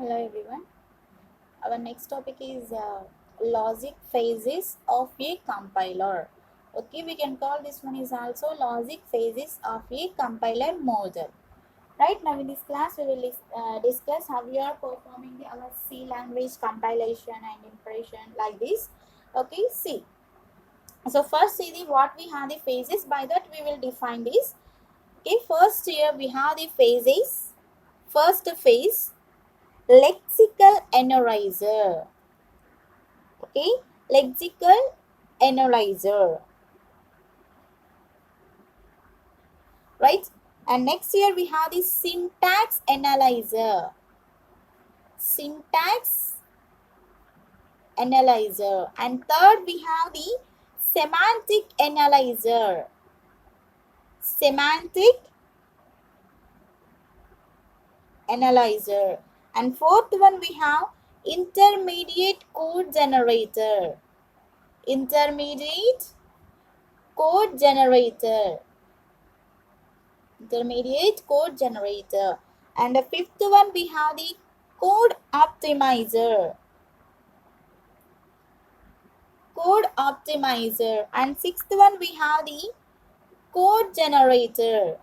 Hello everyone. Our next topic is logic phases of a compiler. Okay, we can call this one is also logic phases of a compiler model. Right now in this class we will discuss how we are performing our C language compilation and impression like this. Okay, see. So first see the what we have the phases. By that we will define this. Okay, first here we have the phases. First phase, lexical analyzer. Okay, lexical analyzer, right? And next here we have the syntax analyzer. Syntax analyzer. And third we have the semantic analyzer. Semantic analyzer. And fourth one we have intermediate code generator. Intermediate code generator. Intermediate code generator. And the fifth one we have the code optimizer. Code optimizer. And sixth one we have the code generator.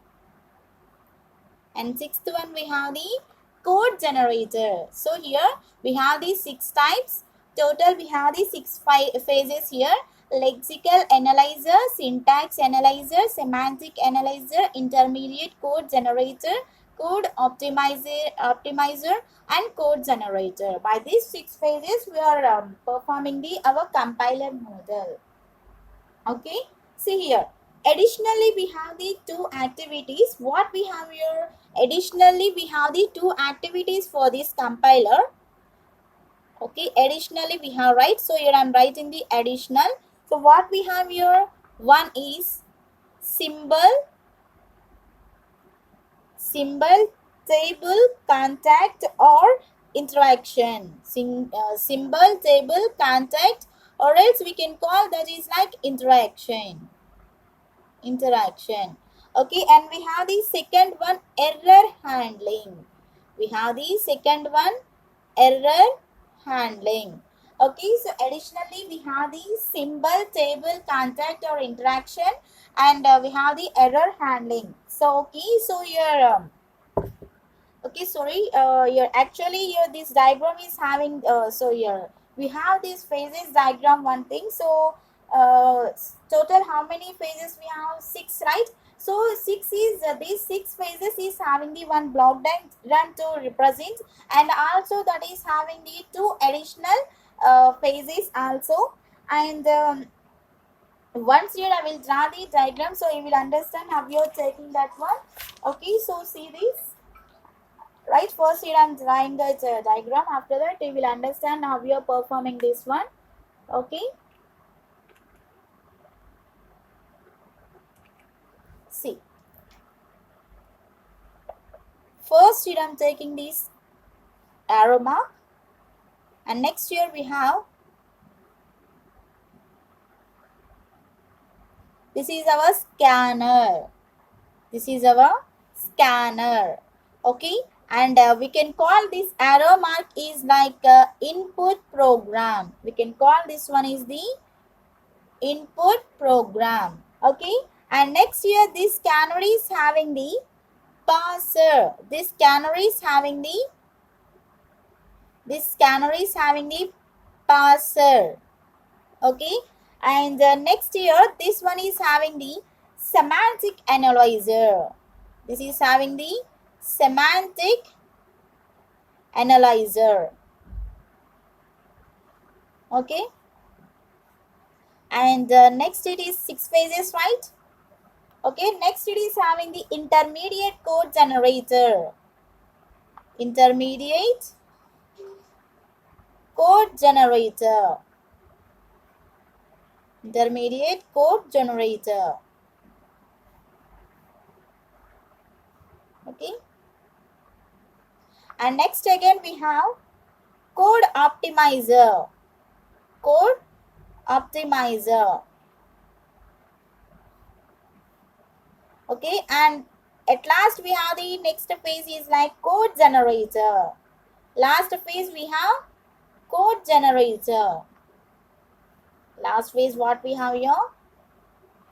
And sixth one we have the code generator. So here we have these 6 types. Total we have the 6 phases here. Lexical analyzer, syntax analyzer, semantic analyzer, intermediate code generator, code optimizer and code generator. By these 6 phases we are performing our compiler model. Okay, see here. Additionally we have the 2 activities. What we have here? Additionally we have the 2 activities for this compiler. Okay, additionally we have, right? So here I am writing the additional. So what we have here? One is symbol table contact or interaction. Symbol table contact, or else we can call that is like interaction. Okay, and we have the second one, error handling. We have the second one, error handling. Okay, so additionally we have the symbol table contact or interaction, and we have the error handling. So okay, so here okay, sorry, here actually here this diagram is having so here we have this phases diagram one thing. So total how many phases we have? 6, right? So 6 is these 6 phases is having the one block diagram to represent, and also that is having the 2 additional phases also. And once here I will draw the diagram, so you will understand how you are taking that one. Okay, so see this. Right, first here I'm drawing the diagram. After that you will understand how we are performing this one. Okay, see, first here I'm taking this arrow mark, and next here we have, this is our scanner. This is our scanner. Okay, and we can call this arrow mark is like input program. We can call this one is the input program. Okay, and next here this scanner is having the parser. This scanner is having the parser. Okay, and next here this one is having the semantic analyzer. This is having the semantic analyzer. Okay, and next it is 6 phases, right? Okay, next it is having the intermediate code generator. Intermediate code generator. Intermediate code generator. Okay, and next again we have code optimizer. Code optimizer. Okay, and at last we have the next phase is like code generator. Last phase we have code generator. Last phase what we have here?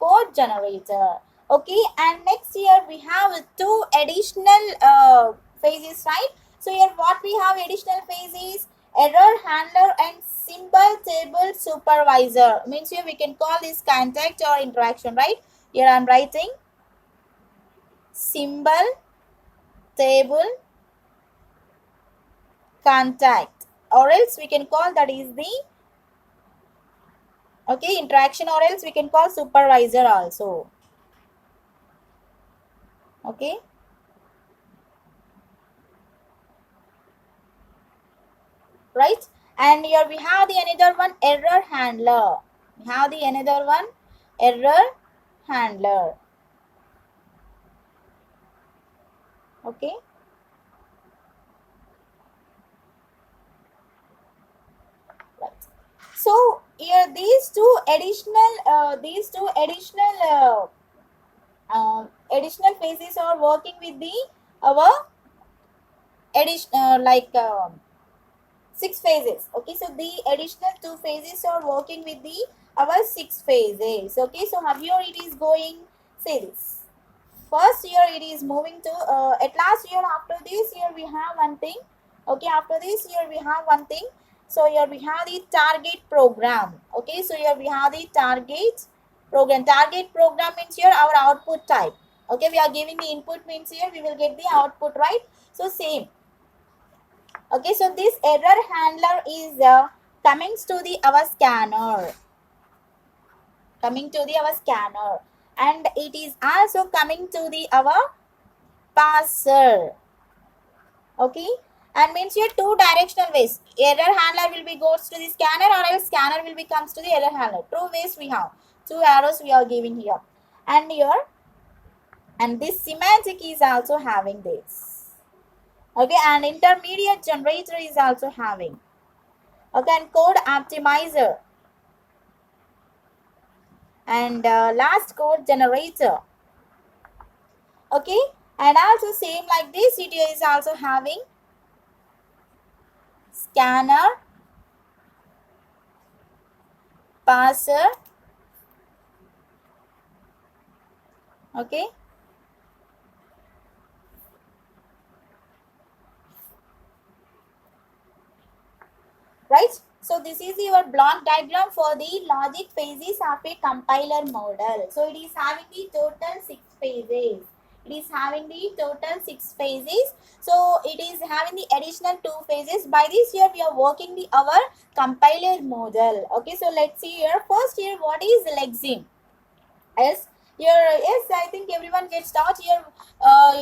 Code generator. Okay, and next here we have two additional phases, right? So here what we have additional phases: error handler and symbol table supervisor. Means here we can call this contact or interaction, right? Here I am writing symbol table contact, or else we can call that is the okay interaction, or else we can call supervisor also. Okay, right? And here we have the another one, error handler. We have the another one, error handler. Okay, right. So here these two additional phases are working with the our addition like 6 phases. Okay, so the additional 2 phases are working with the our 6 phases. Okay, so how here it is going? Say this. First here it is moving to at last here, after this here we have one thing. Okay, after this here we have one thing. So here we have the target program. Okay, so here we have the target program. Target program means here our output type. Okay, we are giving the input, means here we will get the output, right? So same. Okay, so this error handler is coming to the our scanner, our scanner, and it is also coming to the our parser. Okay, and means here two directional ways. Error handler will be goes to the scanner, or else scanner will be comes to the error handler. Two ways we have, two arrows we are giving here, and here, and this semantic is also having this. Okay, and intermediate generator is also having. Okay, and code optimizer, and last code generator. Okay, and also same like this, it is also having scanner, parser. Okay, right? So this is your block diagram for the logic phases of a compiler model. So it is having the total 6 phases. It is having the total 6 phases. So it is having the additional 2 phases. By this here we are working the our compiler model. Okay, so let's see here. First here, what is Lexeme? Yes, here, yes, I think everyone gets taught here.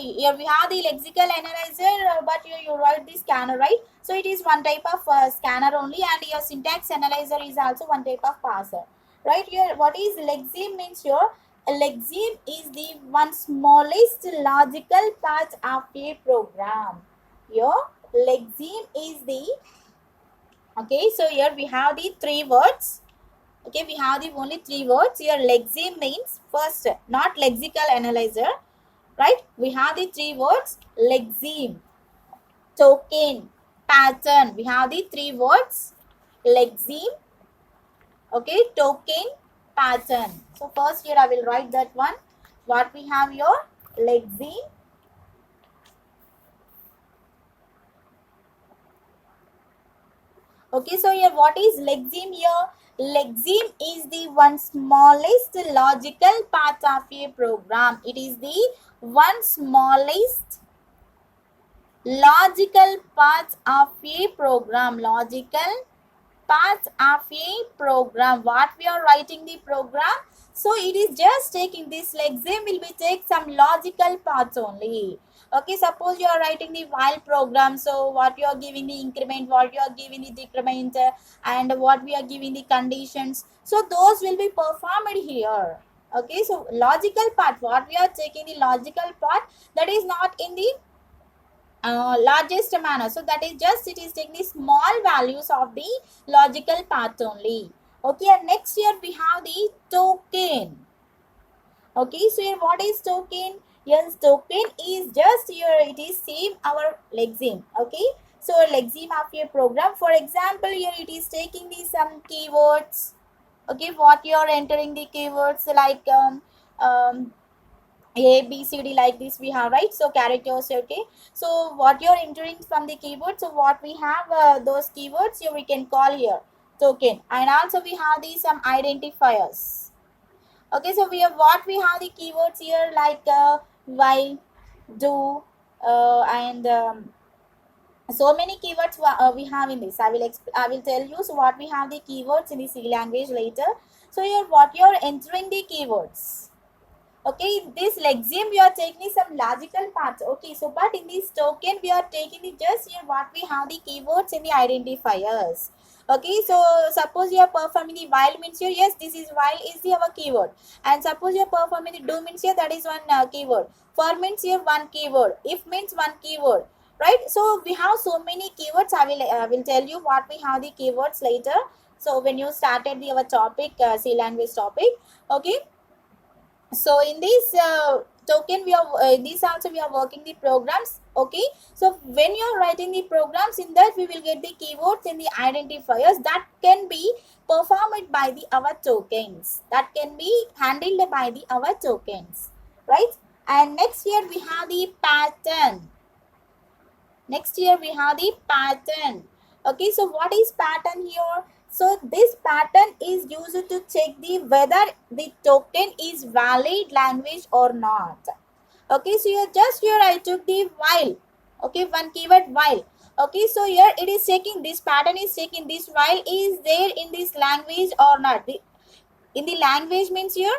Here we have the lexical analyzer, but here you write the scanner, right? So it is one type of scanner only, and your syntax analyzer is also one type of parser, right? Here, what is Lexeme means here? A Lexeme is the one smallest logical part of a program. Here, Lexeme is the okay. So here we have the 3 words. Okay, we have the only 3 words here. Lexeme means first, not lexical analyzer, right? We have the 3 words: lexeme, token, pattern. We have the 3 words: lexeme, okay, token, pattern. So first here I will write that one. What we have here? Lexeme. Okay, so here what is Lexeme here? Lexeme is the one smallest logical part of a program. It is the one smallest logical part of a program. Logical part of a program. What we are writing the program? So it is just taking this Lexeme will be take some logical parts only. Okay, suppose you are writing the while program. So what you are giving the increment, what you are giving the decrement, and what we are giving the conditions. So those will be performed here. Okay, so logical part, what we are taking the logical part, that is not in the largest manner. So that is just it is taking the small values of the logical part only. Okay, and next here we have the token. Okay, so here what is token? Yes, token is just here, it is same our Lexeme. Okay, So lexeme of your program, for example, here it is taking the some keywords. Okay, what you are entering the keywords like A, B, C, D, like this we have, right? So characters, okay. So what you're entering from the keyboard, so what we have those keywords here we can call here token, and also we have these some identifiers. Okay, so we have what we have the keywords here like while, do, and so many keywords we have in this. I will tell you. So what we have the keywords in the C language later. So here what you're entering the keywords. Okay, in this lexeme we are taking some logical parts. Okay, so but in this token we are taking the just here what we have the keywords in the identifiers. Okay, so suppose you are performing the while means here, yes, this is while is the our keyword, and suppose you are performing the do means here, that is one keyword. For means here one keyword, if means one keyword, right? So we have so many keywords. I will tell you what we have the keywords later. So when you started the our topic, C language topic, okay. So in this token we are in this also we are working the programs. Okay, so when you are writing the programs, in that we will get the keywords and the identifiers that can be performed by the our tokens, that can be handled by the our tokens, right? And next here we have the pattern. Next here we have the pattern. Okay, so what is pattern here? So this pattern is used to check the whether the token is valid language or not. Okay, so here I took the while. Okay, one keyword while. Okay, so here it is checking, this pattern is checking this while is there in this language or not. In the language means here,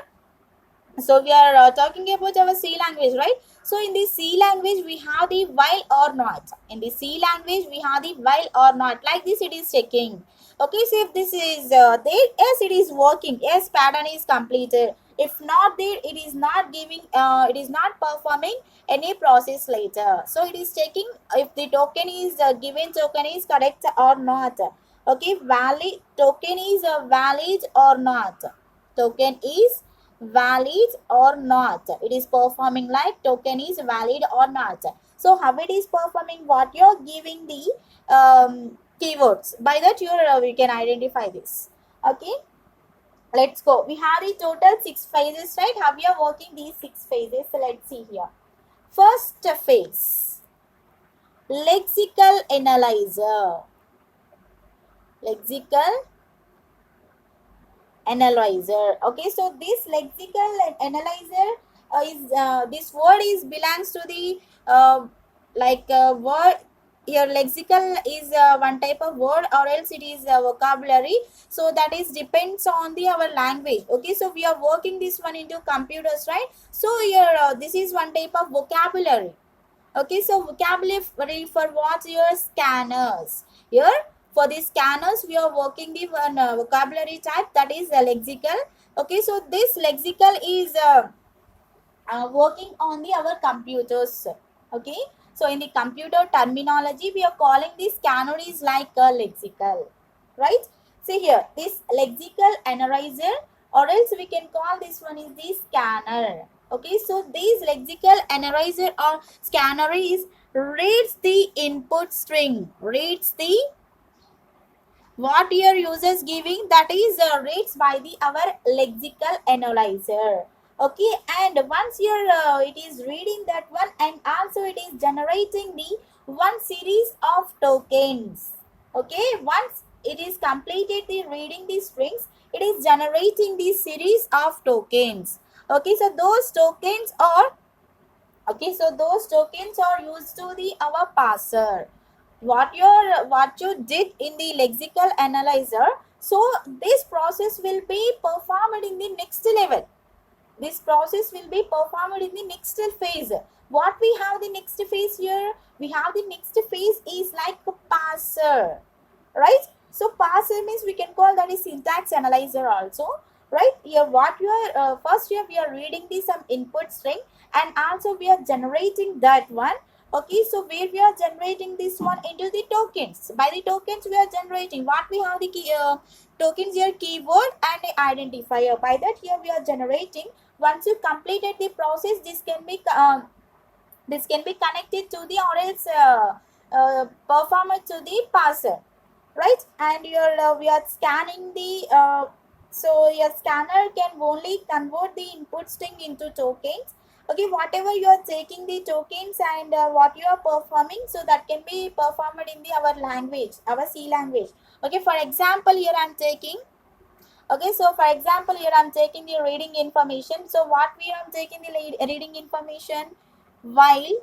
so we are talking about our C language, right? So in the C language we have the while or not. In the C language we have the while or not, like this it is checking. Okay, so if this is there, yes, it is working, yes, pattern is completed. If not there, it is not giving it is not performing any process later. So it is checking if the token is given token is correct or not. Okay, valid token is valid or not. Token is valid or not, it is performing like token is valid or not. So how it is performing, what you're giving the keywords, by that you can identify this. Okay, let's go. We have the total 6 phases, right? How we are working these 6 phases, so let's see here. First phase, lexical analyzer. Lexical analyzer. Okay, so this lexical analyzer is this word is belongs to the word. Your lexical is one type of word, or else it is a vocabulary, so that is depends on the our language. Okay, so we are working this one into computers, right? So here this is one type of vocabulary. Okay, so vocabulary for what? Your scanners. Here for the scanners we are working the one vocabulary type, that is lexical. Okay, so this lexical is working on the our computers. Okay, so in the computer terminology we are calling this scanner is like a lexical, right? See here, this lexical analyzer, or else we can call this one is the scanner. Okay, so this lexical analyzer or scanner is reads the input string, reads the what your users giving, that is rates by the our lexical analyzer. Okay, and once your it is reading that one, and also it is generating the one series of tokens. Okay, once it is completed the reading the strings, it is generating the series of tokens. Okay, so those tokens are used to the our parser. What you did in the lexical analyzer, so this process will be performed in the next level. This process will be performed in the next phase. What we have the next phase here, we have the next phase is like a parser, right? So parser means we can call that is syntax analyzer also, right? Here what you are first here we are reading the some input string, and also we are generating that one. Okay, so where we are generating this one into the tokens. By the tokens we are generating what we have the key, tokens here, keyword and the identifier. By that here we are generating. Once you completed the process, this can be connected to the, or else performer to the parser, right? And we are scanning the so your scanner can only convert the input string into tokens. Okay, whatever you are taking the tokens and what you are performing, so that can be performed in the our language, our C language. Okay, for example, here I am taking. Okay, so for example, here I am taking the reading information. So what we are taking the reading information, while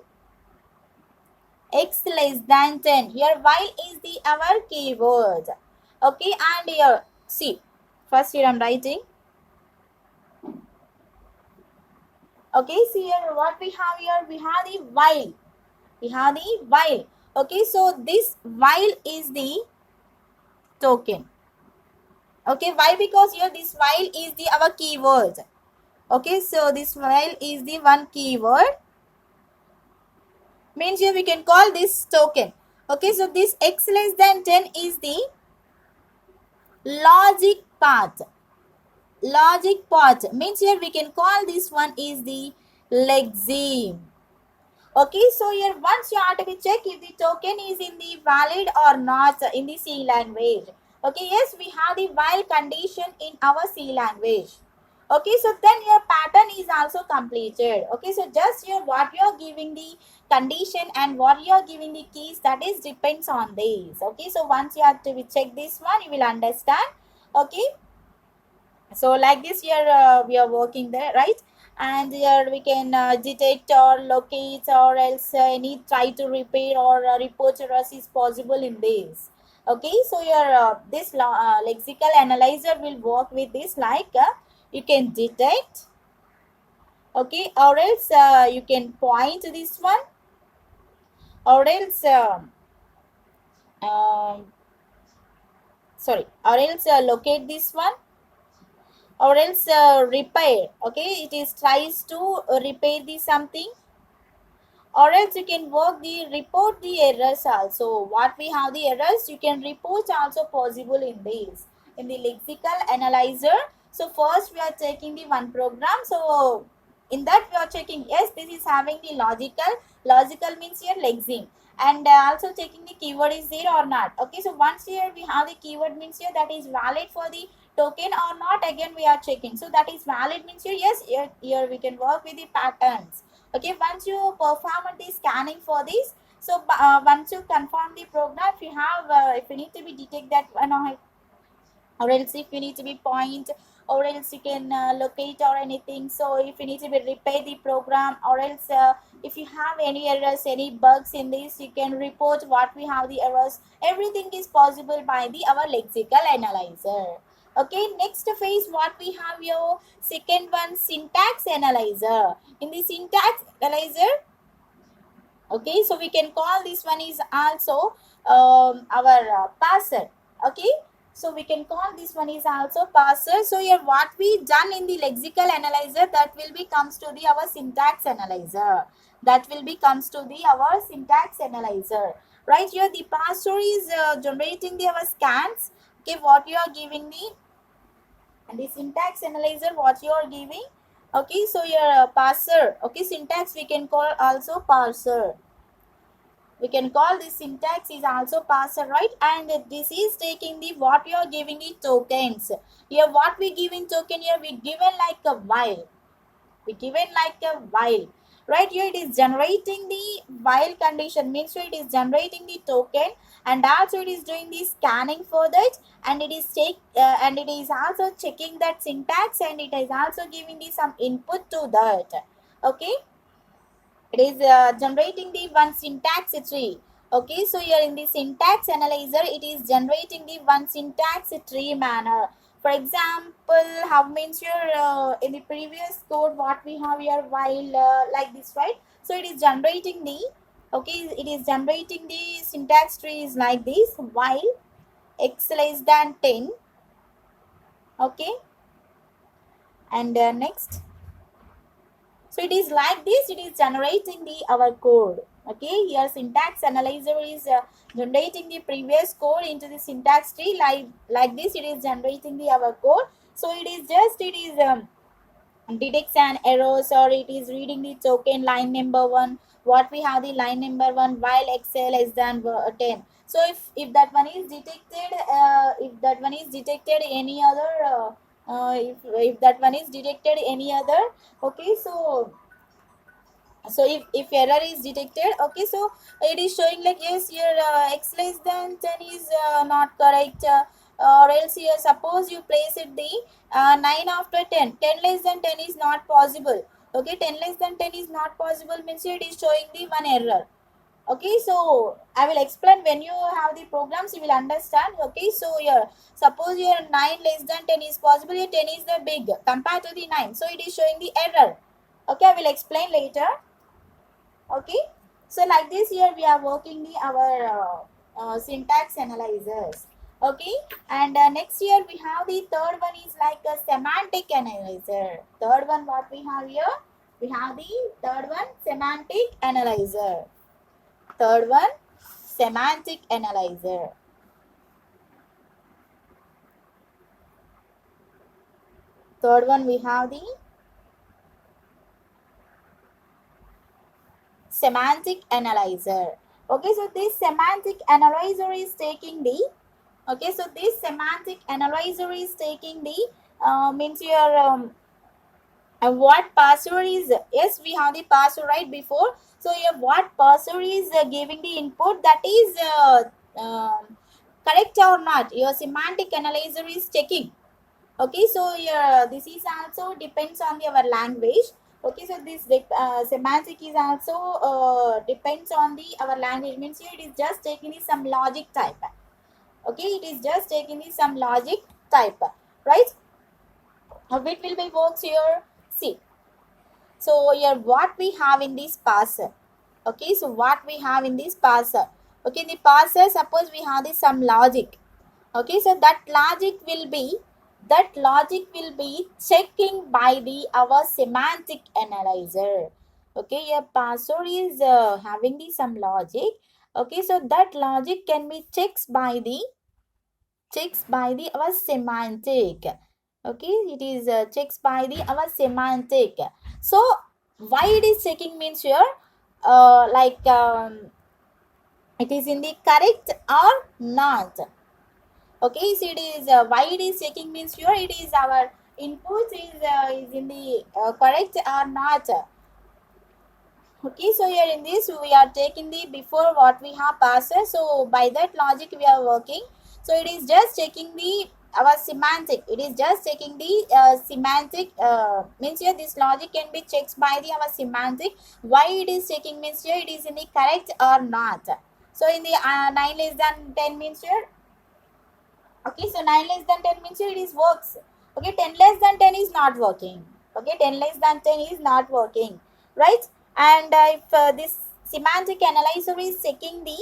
x less than 10. Here while is the our keyword. Okay, and here see, first here I am writing. Okay, see here what we have here, we have the while. We have the while. Okay, so this while is the token. Okay, why? Because here this while is the our keyword. Okay, so this while is the one keyword, means here we can call this token. Okay, so this x less than 10 is the logic path. Logic path means here we can call this one is the lexeme. Okay, so here once you have to be check if the token is in the valid or not in the C language. Okay, yes, we have the while condition in our C language. Okay, so then your pattern is also completed. Okay, so just here what you are giving the condition and what you are giving the keys, that is depends on this. Okay, so once you have to be check this one, you will understand. Okay, so like this here we are working there, right? And here we can detect or locate or else any try to repair or report errors is possible in this. Okay, so your this lexical analyzer will work with this, like you can detect, okay, or else you can point this one, or else um, sorry, or else locate this one, or else repair. Okay, it is tries to repair the something, or else you can work the report the errors also. What we have the errors, you can report also possible in this, in the lexical analyzer. So first we are taking the one program, so in that we are checking, yes, this is having the logical means here lexeme, and also checking the keyword is there or not. Okay, so once here we have the keyword means here that is valid for the token or not, again we are checking. So that is valid means here, yes, here we can work with the patterns. Okay, once you perform the scanning for this, so once you confirm the program, if you have if you need to be detect that one, or else if you need to be point, or else you can locate or anything. So if you need to be repair the program, or else if you have any errors, any bugs in this, you can report what we have the errors. Everything is possible by the our lexical analyzer. Okay, next phase what we have here, second one, syntax analyzer. In the syntax analyzer, okay, so we can call this one is also our parser. Okay, so we can call this one is also parser. So here what we done in the lexical analyzer, that will be comes to the our syntax analyzer, that will be comes to the our syntax analyzer. Right here the parser is generating the our scans. Okay, what you are giving me, and the syntax analyzer what you are giving. Okay, so your parser, okay, syntax we can call also parser. We can call this syntax is also parser, right? And this is taking the what you are giving the tokens. Here what we give in token, here we given like a while, we given like a while, right? Here it is generating the while condition, means it is generating the token, and also it is doing the scanning for that, and it is and it is also checking that syntax, and it is also giving the some input to that. Okay, it is generating the one syntax tree. Okay, so here in the syntax analyzer, it is generating the one syntax tree manner. For example, how means here in the previous code what we have here, while like this, right? So it is generating the, okay, it is generating the syntax tree is like this, while x less than 10. Okay, and next, so it is like this, it is generating the our code. Okay, here syntax analyzer is generating the previous code into the syntax tree, like this it is generating the our code. So it is just, it is detects an errors, or it is reading the token line number 1, what we have the line number 1, while x less than 10. So if that one is detected, if that one is detected any other, if that one is detected any other, okay, so if error is detected, okay, so it is showing like yes, your x less than 10 is not correct, or else here suppose you place it the 9 after 10, 10 less than 10 is not possible. Okay, 10 less than 10 is not possible means it is showing the one error. Okay, so I will explain when you have the programs, you will understand. Okay, so here suppose your 9 less than 10 is possible, your 10 is the big compared to the 9, so it is showing the error. Okay, I will explain later. Okay, so like this here we are working the our syntax analyzers. Okay, and next here we have the third one is like a semantic analyzer. Third one what we have here, we have the third one, semantic analyzer. Third one, semantic analyzer. Third one we have the semantic analyzer. Okay, so this semantic analyzer is taking the, okay, so this semantic analyzer is taking the means your what parser is, yes, we have the parser right before, so your what parser is giving the input, that is correct or not, your semantic analyzer is checking. Okay, so yeah, this is also depends on our language. Okay, so this semantic is also depends on the our language, means here it is just taking some logic type. Okay, it is just taking some logic type, right? It will be works here. See, so here what we have in this parser. Okay, so what we have in this parser. Okay, the parser, suppose we have this some logic. Okay, so that logic will be checking by the our semantic analyzer. Okay, your parser is having the some logic. Okay, so that logic can be checks by the our semantic. Okay, it is checks by the our semantic. So why it is checking means here, it is in the correct or not. Okay, so it is why it is checking means here it is our input is in the correct or not. Okay, so here in this we are taking the before what we have passes, so by that logic we are working. So it is just checking the our semantic, it is just checking the semantic, means here this logic can be checked by the our semantic. Why it is checking means here it is in the correct or not. So in the 9 less than 10 means here, okay, so 9 less than 10 means it is works. Okay, 10 less than 10 is not working. Okay, 10 less than 10 is not working, right? And if this semantic analyzer is checking the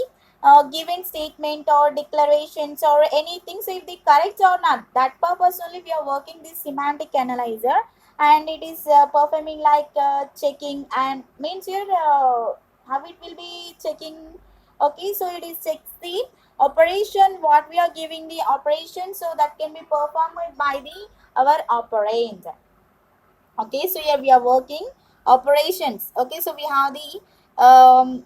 given statement or declarations or anything, so if they correct or not, that purpose only we are working this semantic analyzer, and it is performing like checking, and means here how it will be checking. Okay, so it is checks the operation, what we are giving the operation, so that can be performed by the our operand. Okay, so here we are working operations. Okay, so we have the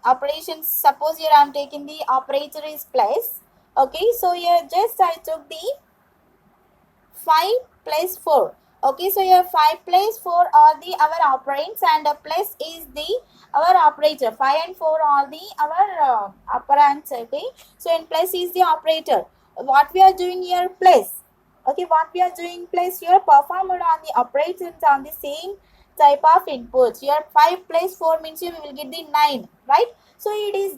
operations, suppose here I am taking the operator is place. Okay, so here just I took the 5 plus 4. Okay, so here 5 plus 4 are the our operands, and plus is the our operator. 5 and 4 are the our operands. Okay, so in plus is the operator. What we are doing here, plus. Okay, what we are doing, plus here performed on the operations on the same type of inputs. Here 5 plus 4 means you will get the 9, right? So it is,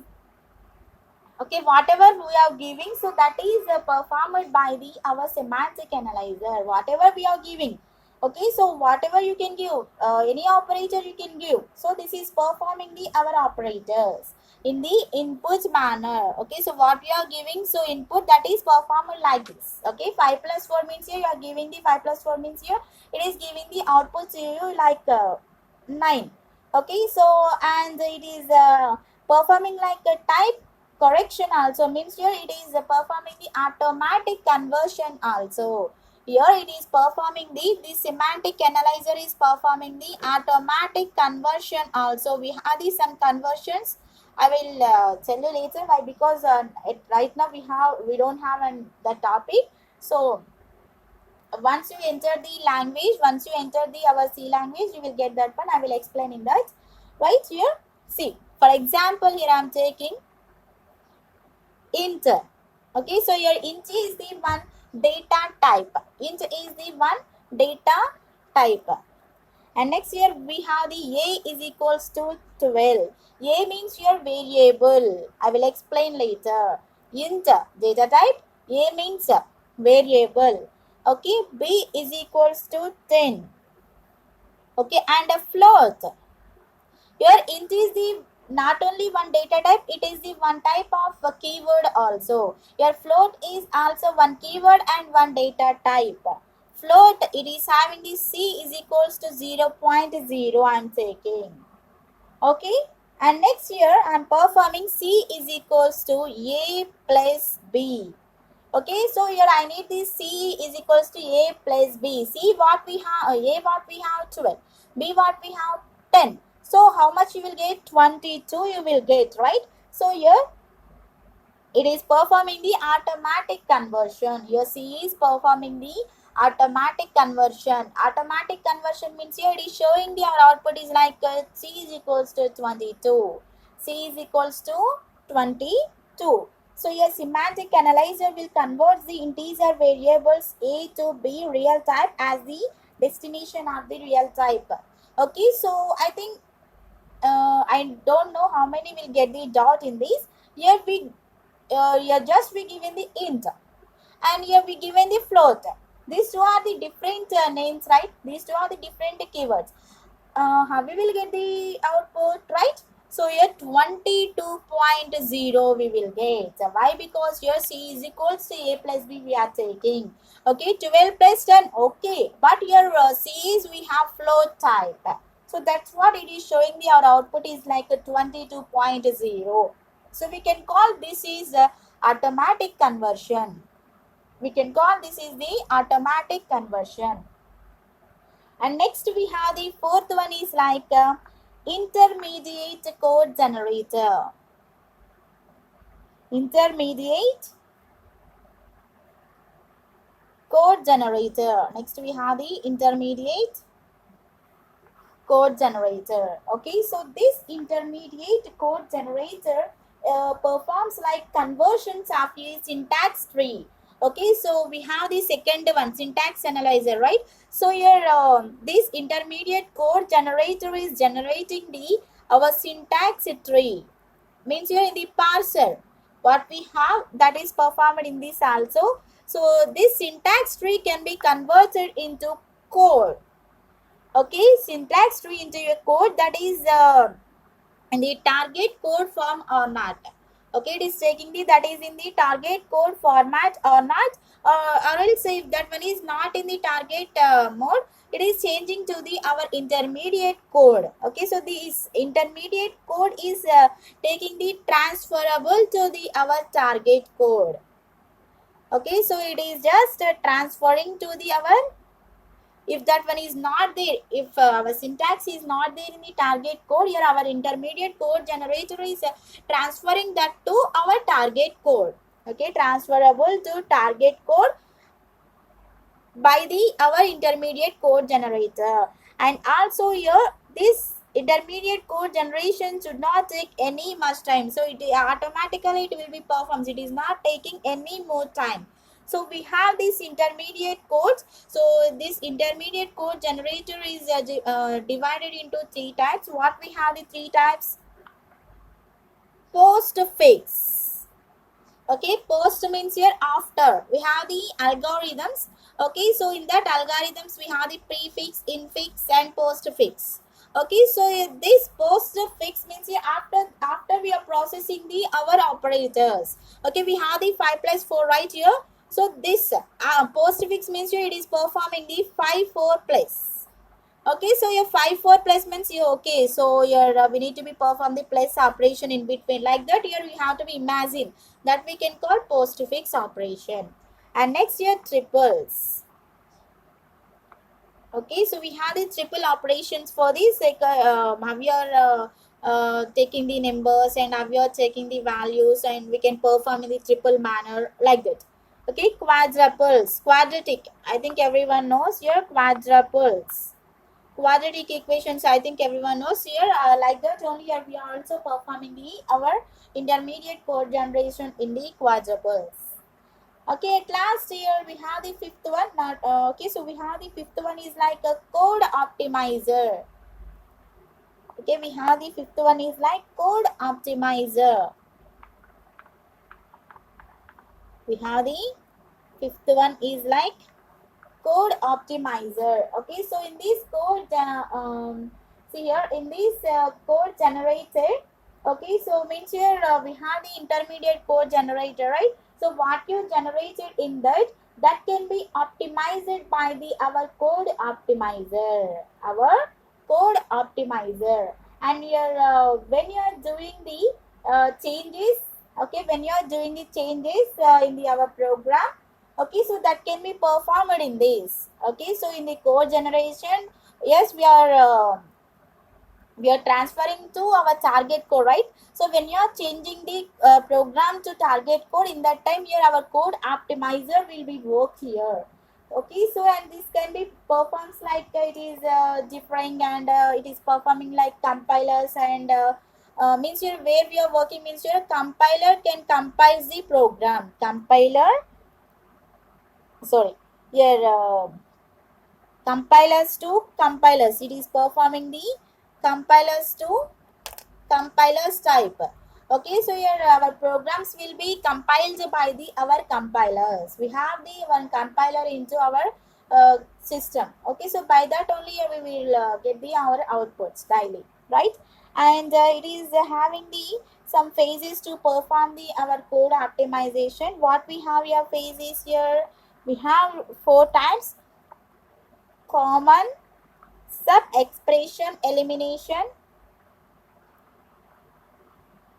okay, whatever we are giving, so that is performed by the our semantic analyzer, whatever we are giving. Okay, so whatever you can give, any operator you can give, so this is performing the our operators in the input manner. Okay, so what we are giving, so input that is performed like this. Okay, 5 plus 4 means here you are giving the 5 plus 4 means here it is giving the output to you like 9. Okay, so and it is performing like a type correction also, means here it is performing the automatic conversion also. Here it is performing the semantic analyzer is performing the automatic conversion also. We have the some conversions. I will tell you later why, because right now we don't have the topic. So once you enter the language, once you enter the our C language, you will get that one. I will explain in that. Right here, see, for example, here I am taking int. Okay, so your int is the one data type. Int is the one data type. And next here we have the a is equals to 12. A means your variable. I will explain later. Int data type. A means variable. Okay, b is equals to 10. Okay, and a float. Here int is the not only one data type, it is the one type of a keyword also. Your float is also one keyword and one data type. Float, it is having the c is equals to 0.0 I am taking. Okay, and next here I am performing c is equals to a plus b. Okay, so here I need this c is equals to a plus b. C what we have, a what we have 12, b what we have 10. So how much you will get? 22 you will get, right? So here it is performing the automatic conversion. Here C is performing the automatic conversion. Automatic conversion means here it is showing the output is like C is equals to 22. C is equals to 22. So your semantic analyzer will convert the integer variables a to b real type as the destination of the real type. Okay, so I think I don't know how many will get the dot in this. Here we given the int, and here we given the float. These two are the different names, right? These two are the different keywords. How we will get the output, right? So here 22.0 we will get. Why? Because here c is equals to a plus b we are taking. Okay, 12 plus 10. Okay, but here c is we have float type. So that's what it is showing. Our output is like a 22.0. So we can call this is automatic conversion. We can call this is the automatic conversion. And next we have the fourth one is like intermediate code generator. Intermediate code generator. Next we have the intermediate code generator. Okay, so this intermediate code generator performs like conversions of a syntax tree. Okay, so we have the second one, syntax analyzer, right? So here this intermediate code generator is generating the our syntax tree. Means here in the parser what we have, that is performed in this also. So this syntax tree can be converted into code. Okay, syntax tree into a code, that is in the target code form or not. Okay, it is taking the that is in the target code format or not, or else if that one is not in the target mode, it is changing to the our intermediate code. Okay, so this intermediate code is taking the transferable to the our target code. Okay, so it is just transferring to the our, if that one is not there, if our syntax is not there in the target code, here our intermediate code generator is transferring that to our target code. Okay, transferable to target code by the our intermediate code generator. And also here this intermediate code generation should not take any much time, so it automatically it will be performed. It is not taking any more time. So we have this intermediate codes. So this intermediate code generator is divided into three types. What we have the three types? Postfix. Okay, post means here after. We have the algorithms. Okay, so in that algorithms we have the prefix, infix and postfix. Okay, so this postfix means here after we are processing the our operators. Okay, we have the 5 plus 4 right here. So this postfix means here it is performing the 5 4 plus. Okay, so your 5 4 plus means you okay. So your we need to be perform the plus operation in between, like that. Here we have to be imagine that we can call postfix operation. And next here triples. Okay, so we have the triple operations for this, like how we are taking the numbers and how we are taking the values, and we can perform in the triple manner like that. Okay, quadruples, quadratic. I think everyone knows here quadruples. Quadratic equations, I think everyone knows here. Like that only here we are also performing the our intermediate code generation in the quadruples. Okay, at last here we have the fifth one. Not okay, so we have the fifth one is like a code optimizer. Okay, we have the fifth one is like code optimizer. We have the fifth one is like code optimizer. Okay, so in this code see here in this code generator. Okay, so means here we have the intermediate code generator, right? So what you generated in that can be optimized by the our code optimizer, and here when you are doing the changes, okay, when you are doing the changes in the our program. Okay, so that can be performed in this. Okay, so in the code generation, yes, we are transferring to our target code, right? So when you are changing the program to target code, in that time here our code optimizer will be work here. Okay, so and this can be performs like it is differing, and it is performing like compilers, and means here where we are working means here compiler can compile the program. Compiler, sorry, here compilers to compilers, it is performing the compilers to compilers type. Okay, so here our programs will be compiled by the our compilers. We have the one compiler into our system. Okay, so by that only we will get the our outputs daily, right? And it is having the some phases to perform the our code optimization. What we have here phases here, we have four types: common, sub expression elimination,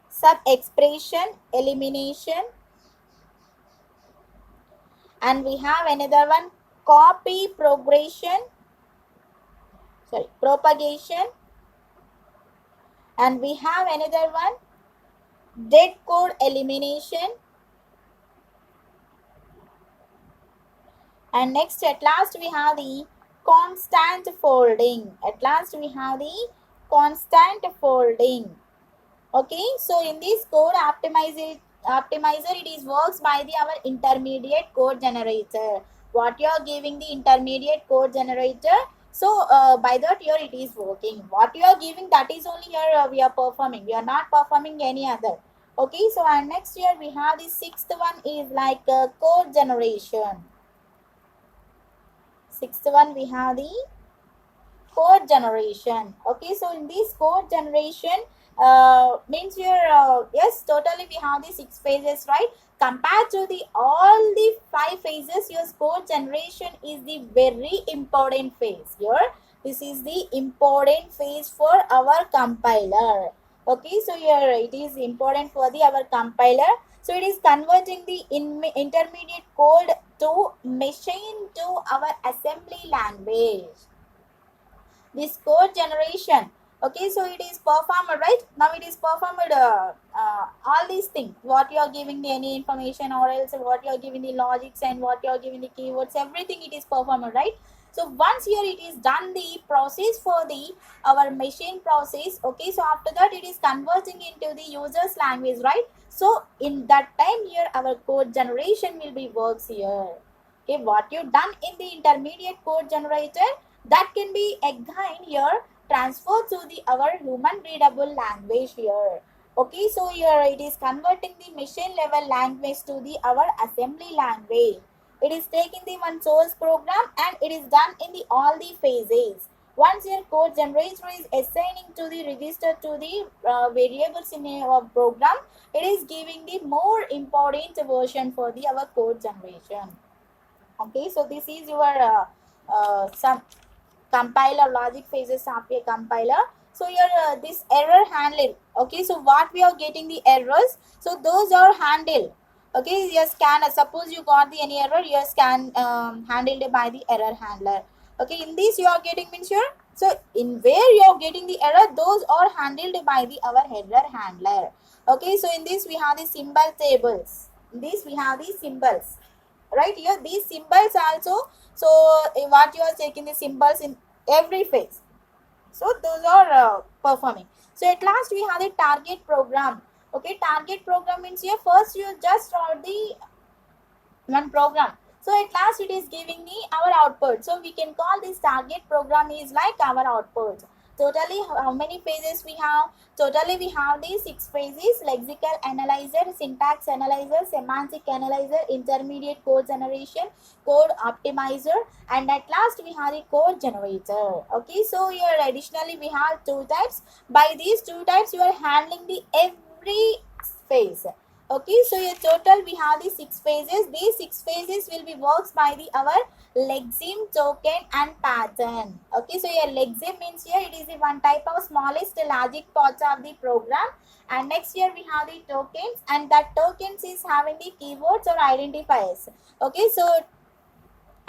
sub expression elimination, and we have another one copy progression, sorry, propagation, and we have another one dead code elimination, and next at last we have the constant folding. At last we have the constant folding. Okay, so in this code optimizer, it is works by the our intermediate code generator. What you are giving the intermediate code generator, so by that here it is working. What you are giving, that is only here we are performing, we are not performing any other. Okay, so and next here we have the sixth one is like code generation. Sixth one we have the code generation. Okay, so in this code generation means here yes, totally we have the 6 phases, right? Compared to the all the 5 phases, your code generation is the very important phase here. This is the important phase for our compiler. Okay, so here it is important for the our compiler. So it is converting the intermediate code to machine to our assembly language. This code generation, okay, so it is performed, right? Now it is performed all these things, what you are giving the any information, or else what you are giving the logics, and what you are giving the keywords, everything it is performed, right? So once here it is done the process for the our machine process. Okay, so after that it is converting into the user's language, right? So in that time here our code generation will be works here. Okay, what you done in the intermediate code generator, that can be again here transferred to the our human readable language here. Okay, so here it is converting the machine level language to the our assembly language. It is taking the one source program, and it is done in the all the phases. Once your code generator is assigning to the register to the variables in our program, it is giving the more important version for the our code generation. Okay, so this is your some compiler logic phases of a compiler. So here this error handling. Okay, so what we are getting the errors, so those are handled. Okay, your scanner, suppose you got the any error, your scan handled by the error handler. Okay, in this you are getting means your, so in where you are getting the error, those are handled by the our error handler. Okay, so in this we have the symbol tables. In this we have the symbols. Right here, these symbols also. So what you are checking the symbols in every phase. So those are performing. So at last we have the target program. Okay, target program means here first you just write the one program. So at last it is giving me our output. So we can call this target program is like our output. Totally how many phases we have? Totally we have these 6 phases: lexical analyzer, syntax analyzer, semantic analyzer, intermediate code generation, code optimizer, and at last we have the code generator. Okay, so here additionally we have 2 types. By these 2 types you are handling the every phase. Okay, so your total we have the 6 phases. These 6 phases will be works by the our lexeme, token and pattern. Okay, so your lexeme means here it is the one type of smallest logic parts of the program, and next here we have the tokens, and that tokens is having the keywords or identifiers. Okay, so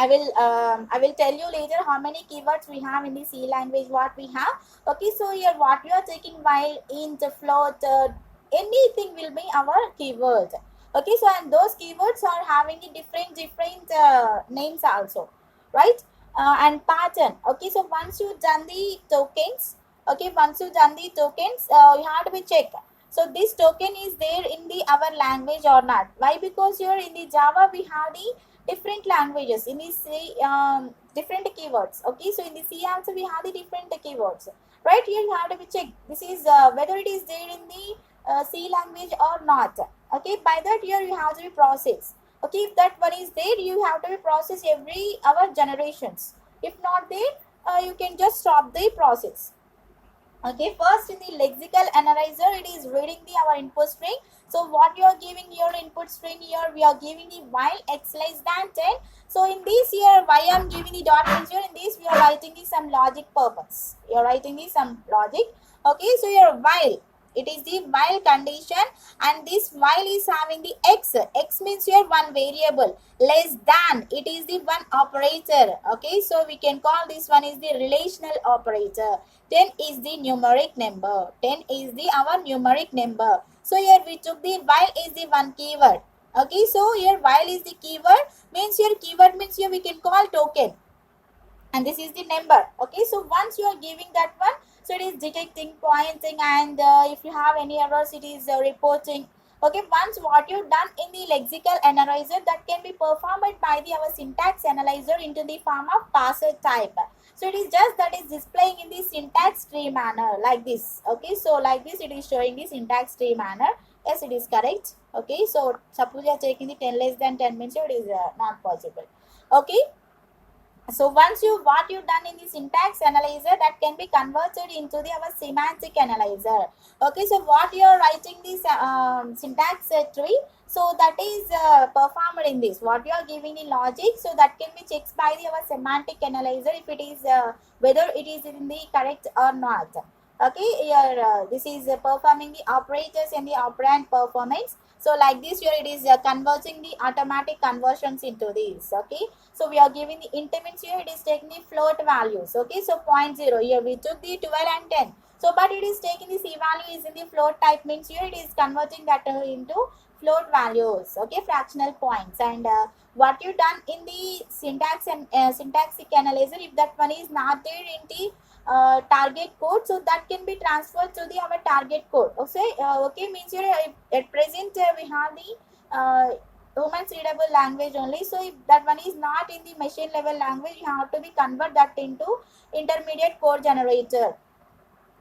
I will tell you later how many keywords we have in the C language, what we have. Okay, so here what we are taking while int, float, anything will be our keywords. Okay, so and those keywords are having the different names also, right? And pattern. Okay, so once you done the tokens, okay, once you done the tokens, you have to be checked. So this token is there in the our language or not? Why? Because here in the Java we have the different languages. In the C, different keywords. Okay, so in the C also we have the different keywords. Right here you have to be checked. This is whether it is there in the C language or not. Okay, by that here you have to be process. Okay, if that one is there, you have to be process every our generations. If not there, you can just stop the process. Okay, first in the lexical analyzer, it is reading the our input string. So what you are giving your input string here, we are giving the while x less than 10. So in this here, why I am giving the dot here, in this we are writing the some logic purpose. You are writing the some logic. Okay, so your while, it is the while condition, and this while is having the x. X means your one variable, less than, it is the one operator. Okay, so we can call this one is the relational operator. 10 is the numeric number. 10 is the our numeric number. So here we took the while is the one keyword. Okay, so here while is the keyword, means here keyword means here we can call token, and this is the number. Okay, so once you are giving that one, so it is detecting, pointing, and if you have any errors, it is reporting. Okay, once what you done in the lexical analyzer, that can be performed by the our syntax analyzer into the form of parser type. So it is just that is displaying in the syntax tree manner like this. Okay, so like this it is showing the syntax tree manner. Yes, it is correct. Okay, so suppose you are taking the 10 less than 10 means it is not possible. Okay, so once you what you done in the syntax analyzer, that can be converted into the our semantic analyzer. Okay, so what you are writing this syntax tree, so that is performed in this. What you are giving the logic, so that can be checked by the our semantic analyzer if it is whether it is in the correct or not. Okay, here this is performing the operators and the operand performance. So like this here it is converting the automatic conversions into this. Okay, so we are giving the increments here, it is taking the float values. Okay, so 0.0 here we took the 12 and 10. So but it is taking the C value is in the float type, means here it is converting that into float values. Okay, fractional points. And what you done in the syntax and syntactic analyzer, if that one is not there in the target code, so that can be transferred to the our target code. Okay, okay, means here at present we have the human readable language only. So if that one is not in the machine level language, you have to be convert that into intermediate code generator.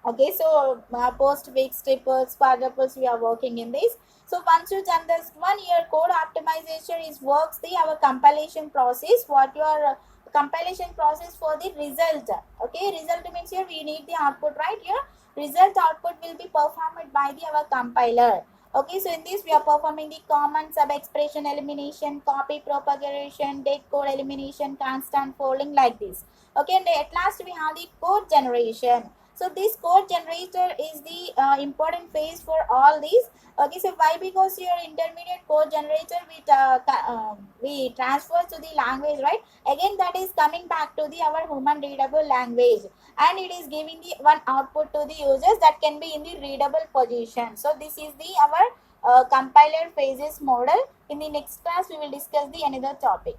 Okay, so post fix triples, quadruples, we are working in this. So once you done this one, your code optimization is works the our compilation process. What your compilation process for the result. Okay, result means here we need the output, right? Here result output will be performed by the our compiler. Okay, so in this we are performing the common sub expression elimination, copy propagation, dead code elimination, constant folding like this. Okay, and at last we have the code generation. So this code generator is the important phase for all these. Okay, so why? Because your intermediate code generator we transfer to the language, right? Again that is coming back to the our human readable language, and it is giving the one output to the users that can be in the readable position. So this is the our compiler phases model. In the next class we will discuss the another topic.